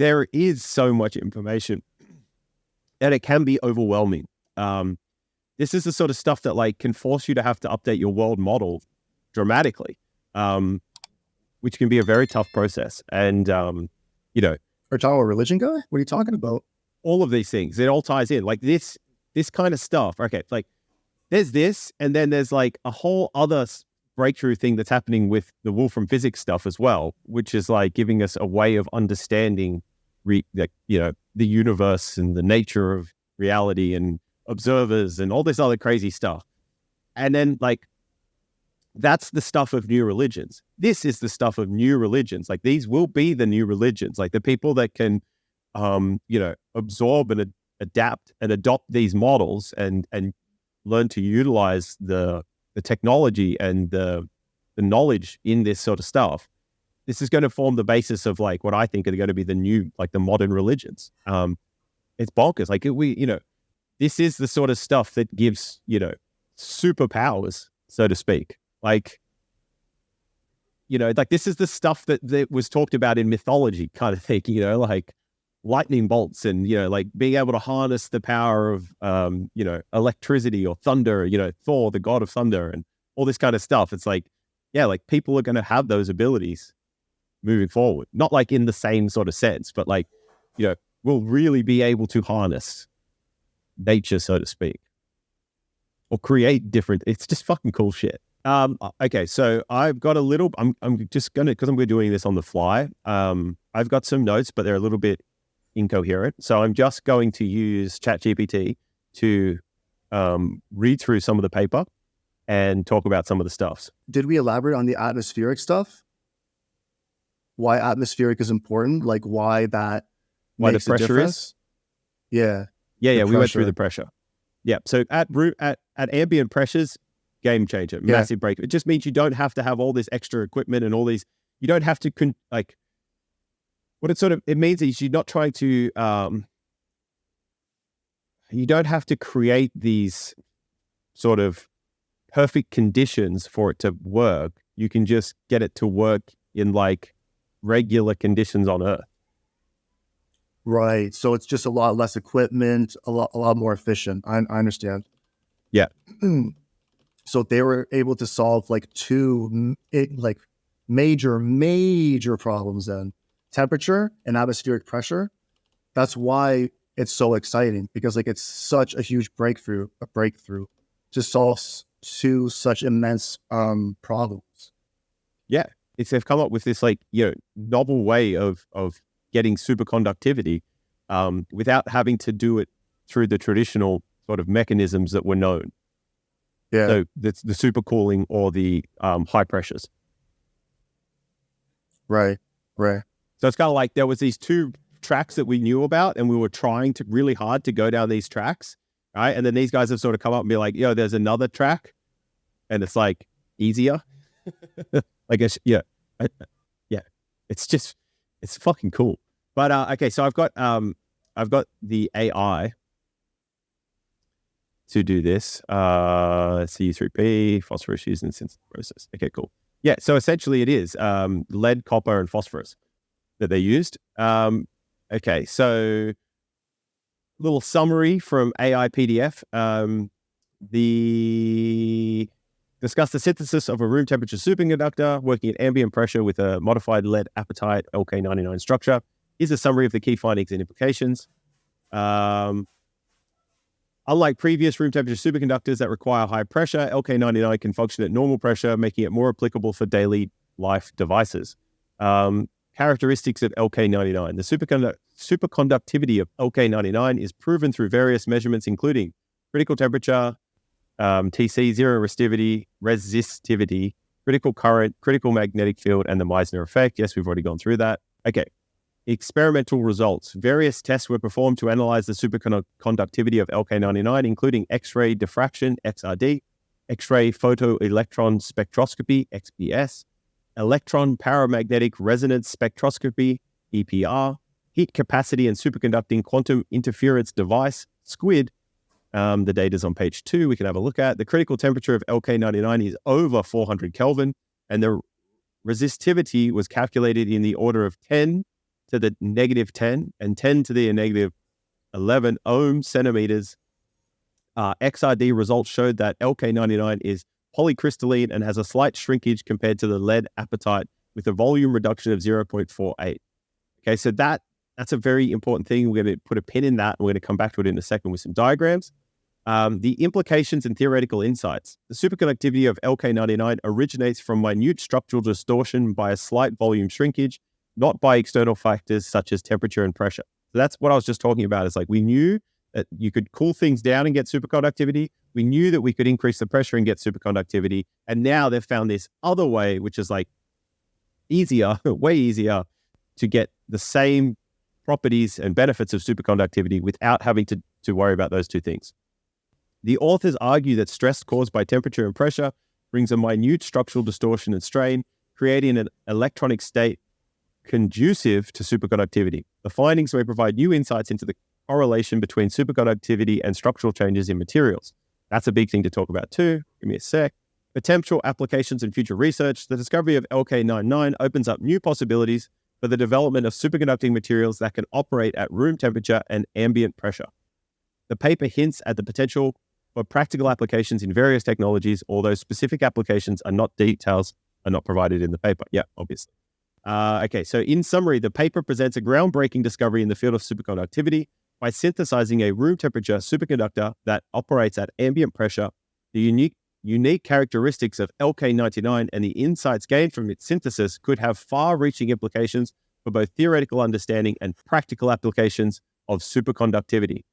there is so much information and it can be overwhelming. This is the sort of stuff that like can force you to have to update your world model dramatically, which can be a very tough process. And, you know, Are you talking about religion, guy? What are you talking about? all of these things, it all ties in like this kind of stuff. Okay. Like there's this, and then there's like a whole other breakthrough thing that's happening with the Wolfram physics stuff as well, which is like giving us a way of understanding the universe and the nature of reality and observers and all this other crazy stuff. And then like, that's the stuff of new religions. This is the stuff of new religions. Like these will be the new religions, like the people that can, absorb and adapt and adopt these models and learn to utilize the technology and the knowledge in this sort of stuff. This is going to form the basis of like what I think are going to be the new, like the modern religions. It's bonkers. Like this is the sort of stuff that gives, superpowers, so to speak. Like, like this is the stuff that was talked about in mythology kind of thing, like lightning bolts and, like being able to harness the power of, electricity or thunder, Thor, the god of thunder and all this kind of stuff. It's like, yeah, like people are going to have those abilities moving forward, not like in the same sort of sense, but like, we'll really be able to harness nature, so to speak, or create different, it's just fucking cool shit. Okay, so I've got a little, I'm just going to, because I'm doing this on the fly, I've got some notes, but they're a little bit incoherent. So I'm just going to use ChatGPT to read through some of the paper and talk about some of the stuffs. Did we elaborate on the atmospheric stuff? Why atmospheric is important? Like why that Why the makes a pressure difference? is? Yeah. Yeah, we went through pressure. the pressure. Yeah, so at ambient pressures, game changer, massive break. It just means you don't have to have all this extra equipment and all these, you don't have to, what it means is you're not trying to, you don't have to create these sort of perfect conditions for it to work. You can just get it to work in like regular conditions on Earth. Right. So it's just a lot less equipment, a lot more efficient. I understand. Yeah. So they were able to solve like two major problems then. Temperature and atmospheric pressure. That's why it's so exciting, because like it's such a huge breakthrough to solve two such immense problems. Yeah. They've come up with this like, novel way of getting superconductivity without having to do it through the traditional sort of mechanisms that were known. Yeah. So the supercooling or the high pressures. Right. So it's kind of like there was these two tracks that we knew about and we were trying to really hard to go down these tracks, right? And then these guys have sort of come up and be like, there's another track and it's like easier. I guess, yeah. It's fucking cool. But okay, so I've got the AI to do this. CU3P, phosphorus used in the synthesis process. Okay, cool. Yeah, so essentially it is lead, copper, and phosphorus that they used. Okay, so little summary from AI PDF. Discuss the synthesis of a room temperature superconductor working at ambient pressure with a modified lead apatite LK99 structure. Here's a summary of the key findings and implications. Unlike previous room temperature superconductors that require high pressure, LK99 can function at normal pressure, making it more applicable for daily life devices. Characteristics of LK99. The superconductivity of LK99 is proven through various measurements, including critical temperature, TC, zero resistivity, critical current, critical magnetic field, and the Meissner effect. Yes, we've already gone through that. Okay. Experimental results. Various tests were performed to analyze the superconductivity of LK99, including X-ray diffraction, XRD, X-ray photoelectron spectroscopy, XPS, electron paramagnetic resonance spectroscopy, EPR, heat capacity and superconducting quantum interference device, SQUID. The data's on page 2. We can have a look at. The critical temperature of LK99 is over 400 Kelvin, and the resistivity was calculated in the order of 10 to the negative 10 and 10 to the negative 11 ohm centimeters, XRD results showed that LK99 is polycrystalline and has a slight shrinkage compared to the lead apatite with a volume reduction of 0.48. Okay, so that's a very important thing. We're going to put a pin in that, and we're going to come back to it in a second with some diagrams. The implications and theoretical insights. The superconductivity of LK99 originates from minute structural distortion by a slight volume shrinkage, not by external factors such as temperature and pressure. So that's what I was just talking about. It's like we knew that you could cool things down and get superconductivity. We knew that we could increase the pressure and get superconductivity. And now they've found this other way, which is like easier, way easier to get the same properties and benefits of superconductivity without having to worry about those two things. The authors argue that stress caused by temperature and pressure brings a minute structural distortion and strain, creating an electronic state conducive to superconductivity. The findings may provide new insights into the correlation between superconductivity and structural changes in materials. That's a big thing to talk about too. Give me a sec. Potential applications and future research. The discovery of LK99 opens up new possibilities for the development of superconducting materials that can operate at room temperature and ambient pressure. The paper hints at the potential for practical applications in various technologies, although specific applications details are not provided in the paper. Yeah, obviously. Okay, so in summary, the paper presents a groundbreaking discovery in the field of superconductivity by synthesizing a room temperature superconductor that operates at ambient pressure. The unique characteristics of LK99 and the insights gained from its synthesis could have far-reaching implications for both theoretical understanding and practical applications of superconductivity.